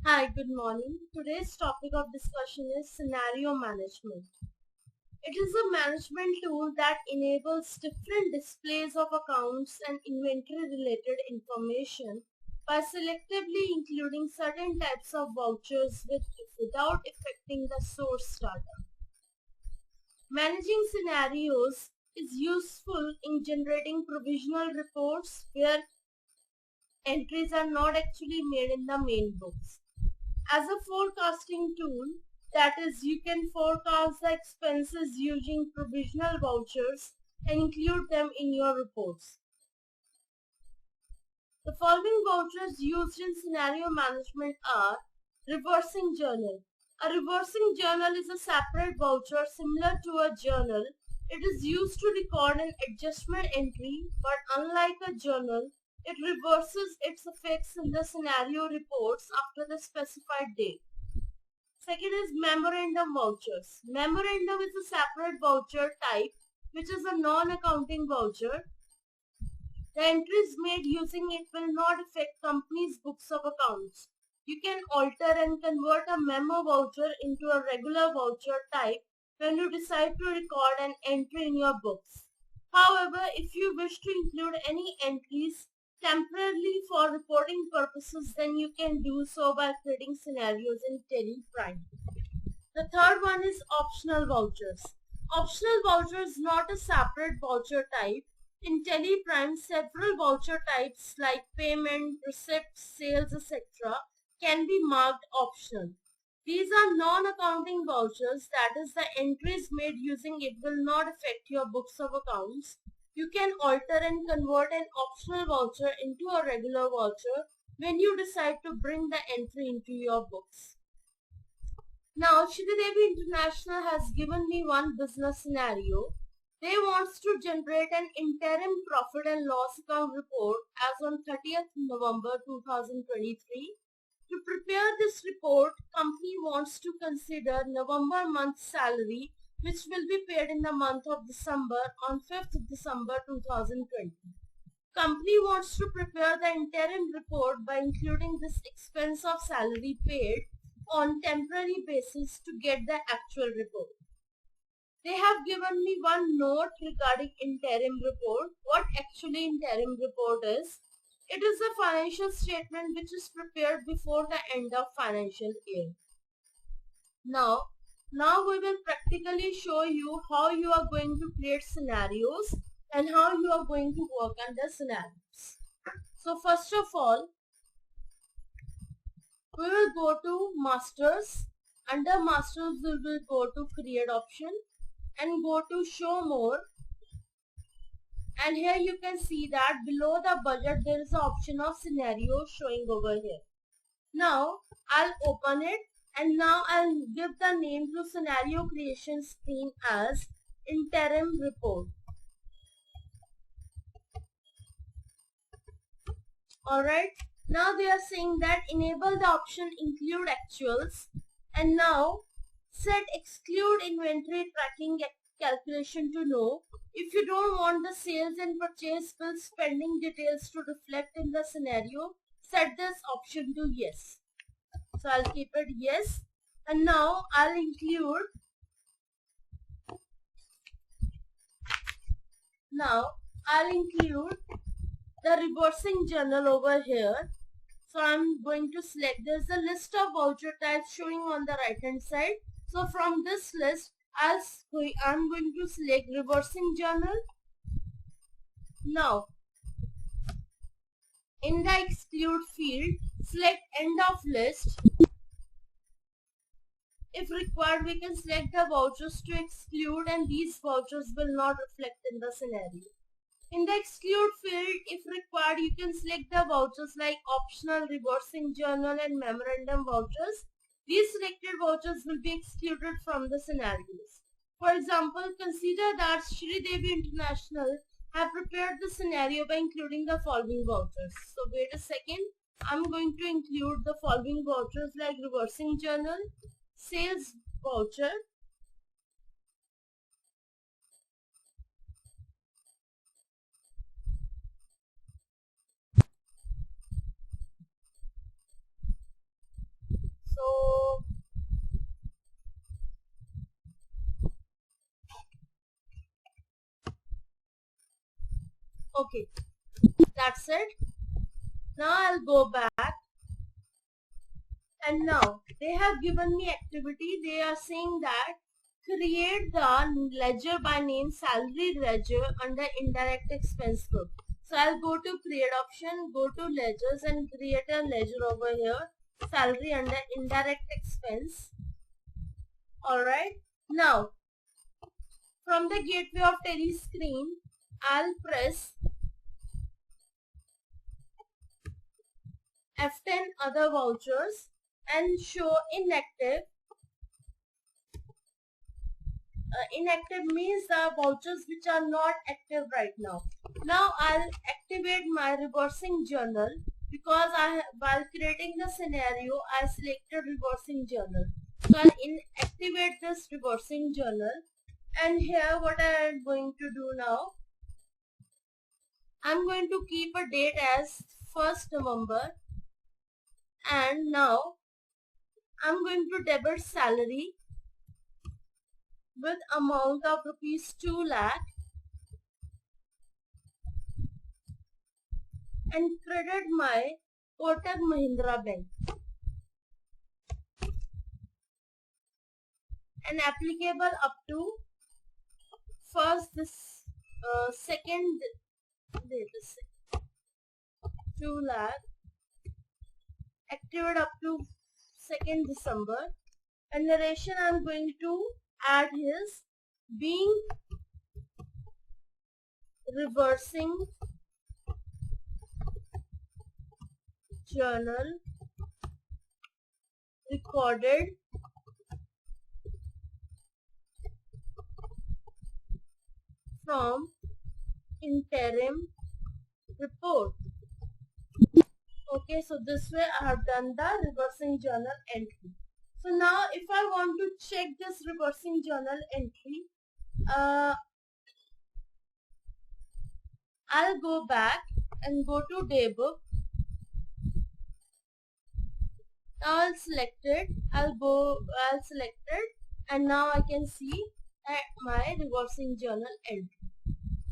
Hi, good morning. Today's topic of discussion is scenario management. It is a management tool that enables different displays of accounts and inventory related information by selectively including certain types of vouchers without affecting the source data. Managing scenarios is useful in generating provisional reports where entries are not actually made in the main books. As a forecasting tool, that is, you can forecast the expenses using provisional vouchers and include them in your reports. The following vouchers used in scenario management are reversing journal. A reversing journal is a separate voucher similar to a journal. It is used to record an adjustment entry, but unlike a journal, it reverses its effects in the scenario reports after the specified date. Second is memorandum vouchers. Memorandum is a separate voucher type which is a non-accounting voucher. The entries made using it will not affect company's books of accounts. You can alter and convert a memo voucher into a regular voucher type when you decide to record an entry in your books. However, if you wish to include any entries temporarily for reporting purposes, then you can do so by creating scenarios in Prime. The third one is optional vouchers. Optional voucher is not a separate voucher type. In Prime, several voucher types like payment, receipts, sales, etc. can be marked optional. These are non-accounting vouchers, that is, the entries made using it will not affect your books of accounts. You can alter and convert an optional voucher into a regular voucher when you decide to bring the entry into your books. Now, Shridevi International has given me one business scenario. They wants to generate an interim profit and loss account report as on 30th November 2023. To prepare this report, company wants to consider November month's salary, which will be paid in the month of December on 5th of December 2020. Company wants to prepare the interim report by including this expense of salary paid on temporary basis to get the actual report. They have given me one note regarding interim report. What actually interim report is? It is a financial statement which is prepared before the end of financial year. Now we will practically show you how you are going to create scenarios and how you are going to work on the scenarios. So first of all, we will go to masters. Under masters, we will go to create option and go to show more. And here you can see that below the budget there is an option of scenario showing over here. Now I'll open it and now I'll give the name to scenario creation screen as interim report. Alright, now they are saying that enable the option include actuals and now set exclude inventory tracking calculation to no. If you don't want the sales and purchase bill spending details to reflect in the scenario, set this option to yes. So I'll keep it yes, and now I'll include the reversing journal over here. So I'm going to select, there's a list of voucher types showing on the right hand side. So from this list, I'm going to select reversing journal. Now, in the exclude field, select end of list. If required, we can select the vouchers to exclude and these vouchers will not reflect in the scenario. In the exclude field, if required, you can select the vouchers like optional, reversing journal and memorandum vouchers. These selected vouchers will be excluded from the scenarios. For example, consider that Shridevi International have prepared the scenario by including the following vouchers. So wait a second. I'm going to include the following vouchers like reversing journal, sales voucher, Okay, that's it. Now I'll go back, and now they have given me activity. They are saying that create the ledger by name salary ledger under indirect expense group. So I'll go to create option, go to ledgers and create a ledger over here, salary under indirect expense. Alright, now from the gateway of Tally screen, I'll press F10 other vouchers and show inactive. Inactive means the vouchers which are not active right now. Now I'll activate my reversing journal because while creating the scenario I selected reversing journal. So I'll activate this reversing journal, and here what I am going to do now, I'm going to keep a date as 1st November, and now I'm going to debit salary with amount of rupees 2 lakh and credit my Kotak Mahindra Bank and applicable up to first this second 2 lakh activate up to 2nd December, and narration I'm going to add his being reversing journal recorded from interim report. Okay, so this way I have done the reversing journal entry. So now if I want to check this reversing journal entry, I'll go back and go to daybook. Now I'll select it, I'll select it, and now I can see my reversing journal entry.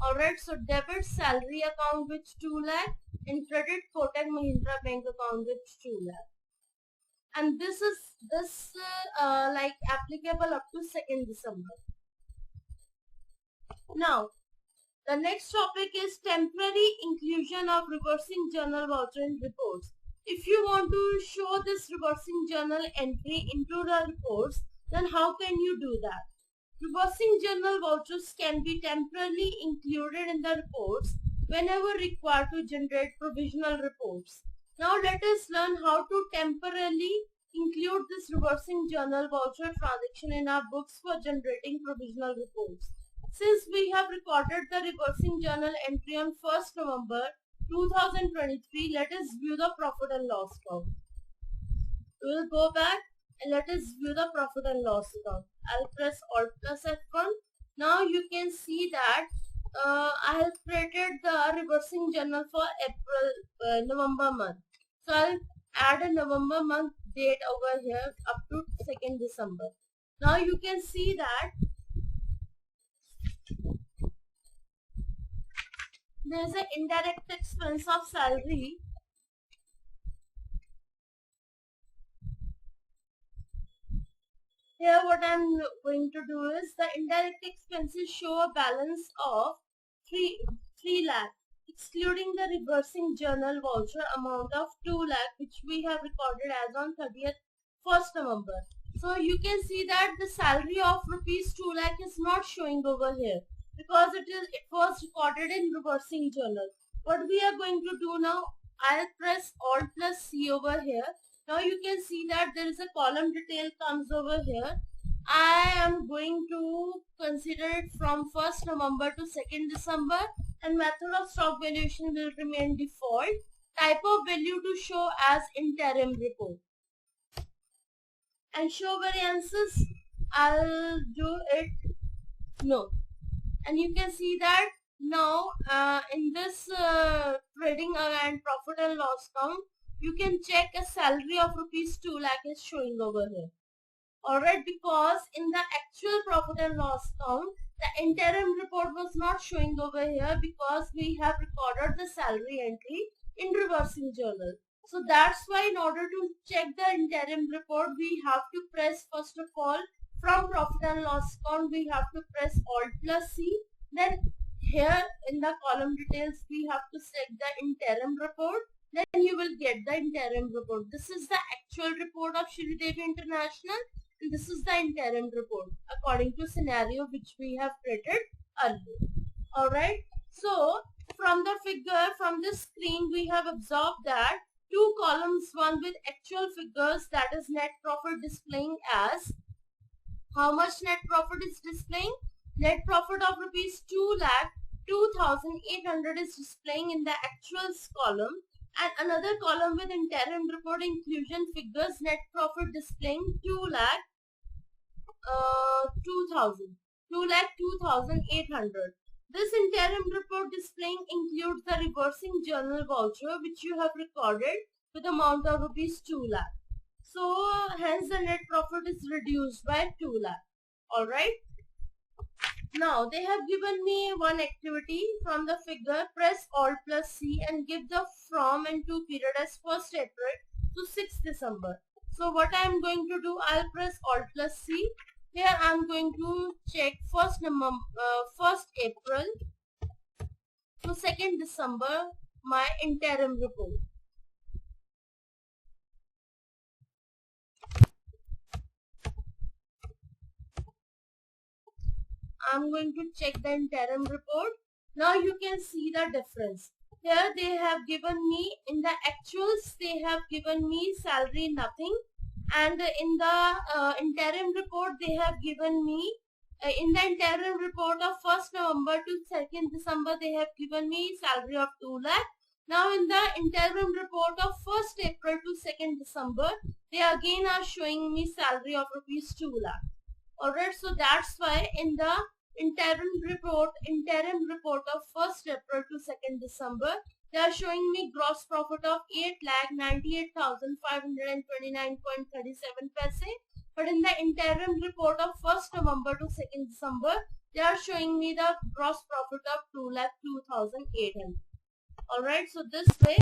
Alright, so debit salary account with 2 lakh and credit Kotak Mahindra Bank account with 2 lakh. And this is like applicable up to 2nd December. Now, the next topic is temporary inclusion of reversing journal voucher in reports. If you want to show this reversing journal entry into the reports, then how can you do that? Reversing journal vouchers can be temporarily included in the reports whenever required to generate provisional reports. Now let us learn how to temporarily include this reversing journal voucher transaction in our books for generating provisional reports. Since we have recorded the reversing journal entry on 1st November 2023, let us view the profit and loss account. We will go back and let us view the profit and loss account. I'll press Alt plus F1. Now you can see that I have created the reversing journal for November month. So I'll add a November month date over here up to 2nd December. Now you can see that there is an indirect expense of salary . Here what I am going to do is the indirect expenses show a balance of 3 lakh excluding the reversing journal voucher amount of 2 lakh which we have recorded as on 1st November. So you can see that the salary of rupees 2 lakh is not showing over here because it was recorded in reversing journal. What we are going to do now, I'll press Alt plus C over here. Now you can see that there is a column detail comes over here. I am going to consider it from 1st November to 2nd December, and method of stock valuation will remain default. Type of value to show as interim report. And show variances, I'll do it no. And you can see that now in this trading and profit and loss count, you can check a salary of rupees 2 lakh is showing over here. Alright, because in the actual profit and loss count, The interim report was not showing over here because we have recorded the salary entry in reversing journal. So that's why in order to check the interim report, we have to press first of all from profit and loss account, we have to press Alt plus C. Then here in the column details, we have to select the interim report. Then you will get the interim report. This is the actual report of Shri Devi International. And this is the interim report according to scenario which we have created earlier. Alright. So from the figure, from this screen, we have observed that two columns, one with actual figures, that is net profit displaying as how much net profit is displaying? Net profit of rupees 2,02,800 is displaying in the actuals column, and another column with interim report inclusion figures net profit displaying 2,02,800. This interim report displaying includes the reversing journal voucher which you have recorded with amount of rupees 2 lakh. So hence the net profit is reduced by 2 lakh. Alright. Now they have given me one activity from the figure. Press Alt plus C and give the from and to period as 1st April to 6th December. So what I am going to do, I'll press Alt plus C. Here I am going to check 1st April to 2nd December my interim report. I'm going to check the interim report. Now you can see the difference. Here they have given me, in the actuals they have given me salary nothing, and in the interim report they have given me, in the interim report of 1st November to 2nd December they have given me salary of 2 lakh. Now in the interim report of 1st April to 2nd December, they again are showing me salary of rupees 2 lakh. Alright, so that's why in the interim report of 1st April to 2nd December, they are showing me gross profit of 8,98,529.37 paise. But in the interim report of 1st November to 2nd December, they are showing me the gross profit of 2,02,800. Alright, so this way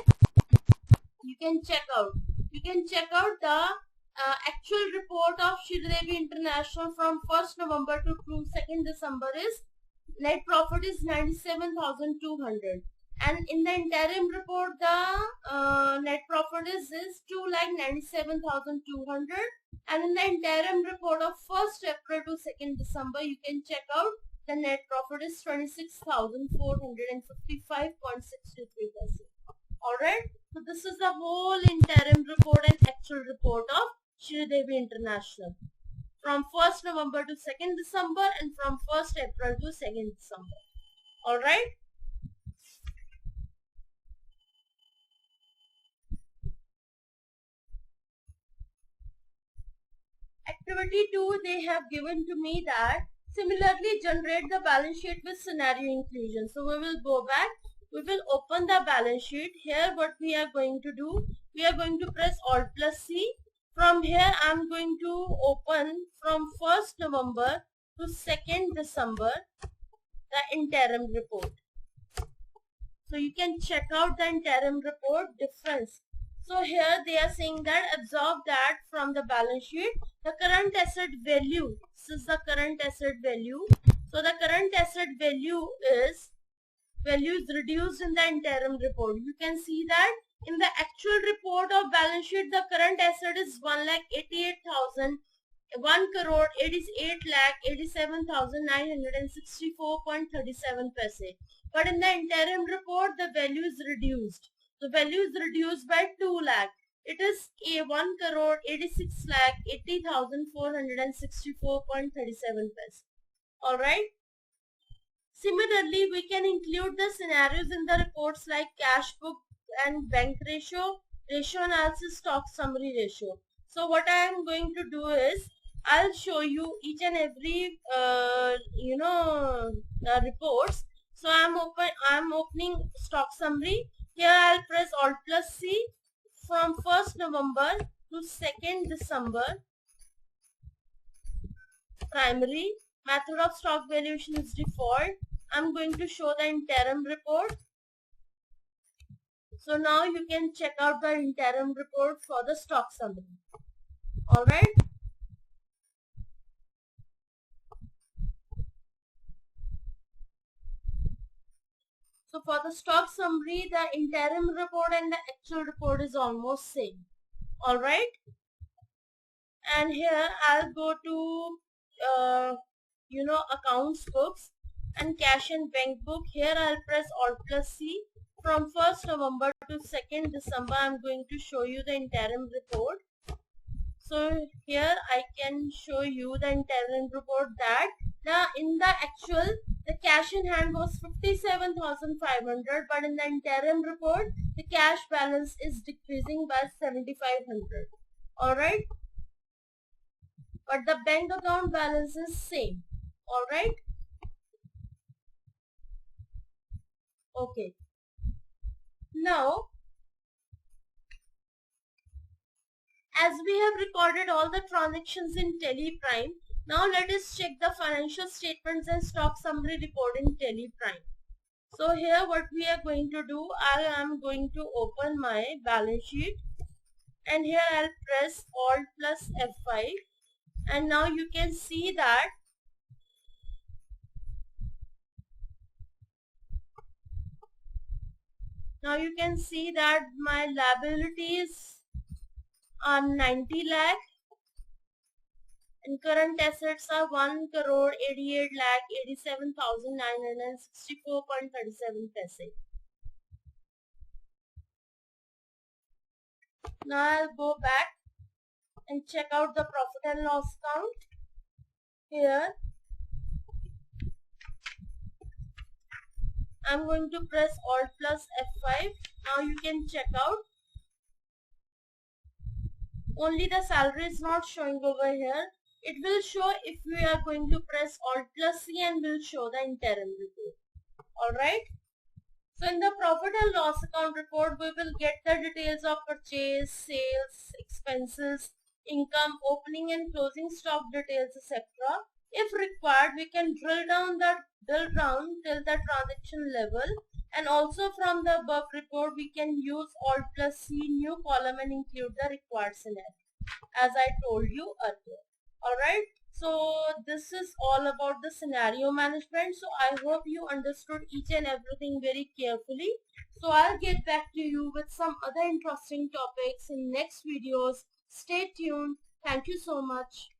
you can check out. You can check out the actual report of Shri Devi International from 1st November to 2nd December is net profit is 97,200, and in the interim report the net profit is 2,97,200, and in the interim report of 1st April to 2nd December you can check out the net profit is 26,455.63. Alright, so this is the whole interim report and actual report of Shri Devi International from 1st November to 2nd December and from 1st April to 2nd December. Alright. Activity 2, they have given to me that similarly generate the balance sheet with scenario inclusion. So we will go back. We will open the balance sheet. Here what we are going to do, we are going to press Alt plus C. From here I am going to open from 1st November to 2nd December the interim report. So you can check out the interim report difference. So here they are saying that absorb that from the balance sheet. The current asset value, this is the current asset value. So the current asset value is reduced in the interim report. You can see that in the actual report of balance sheet, the current asset is 1,88,000, 1,88,87,964.37 paise. But in the interim report, the value is reduced. The value is reduced by 2 lakh. It is a 1,86,80,464.37 paise. Alright. Similarly, we can include the scenarios in the reports like cash book and bank ratio, ratio analysis, stock summary ratio. So what I am going to do is, I'll show you each and every reports. So I'm opening stock summary. Here I'll press Alt plus C. From 1st November to 2nd December, primary, Method of stock valuation is default. I'm going to show the interim report. So now you can check out the interim report for the stock summary. Alright. So for the stock summary, the interim report and the actual report is almost same. Alright. And here I'll go to accounts books and cash and bank book. Here I'll press Alt plus C. From 1st November to 2nd December, I'm going to show you the interim report. So here I can show you the interim report that in the actual the cash in hand was 57,500, but in the interim report the cash balance is decreasing by 7,500. Alright. But the bank account balance is same. Alright. Okay. Now, as we have recorded all the transactions in TelePrime, now let us check the financial statements and stock summary report in TelePrime. So here what we are going to do, I am going to open my balance sheet, and here I'll press Alt plus F5, and now you can see that my liabilities are 90 lakh and current assets are 1 crore 88 lakh 87,964.37 paise. Now I'll go back and check out the profit and loss account. Here I'm going to press Alt plus F5. Now you can check out. Only the salary is not showing over here. It will show if we are going to press Alt plus C, and will show the interim report. Alright. So in the profit and loss account report, we will get the details of purchase, sales, expenses, income, opening and closing stock details, etc. If required, we can drill down till the transaction level, and also from the above report we can use Alt plus C new column and include the required scenario, as I told you earlier. Alright, so this is all about the scenario management. So I hope you understood each and everything very carefully. So I'll get back to you with some other interesting topics in next videos. Stay tuned. Thank you so much.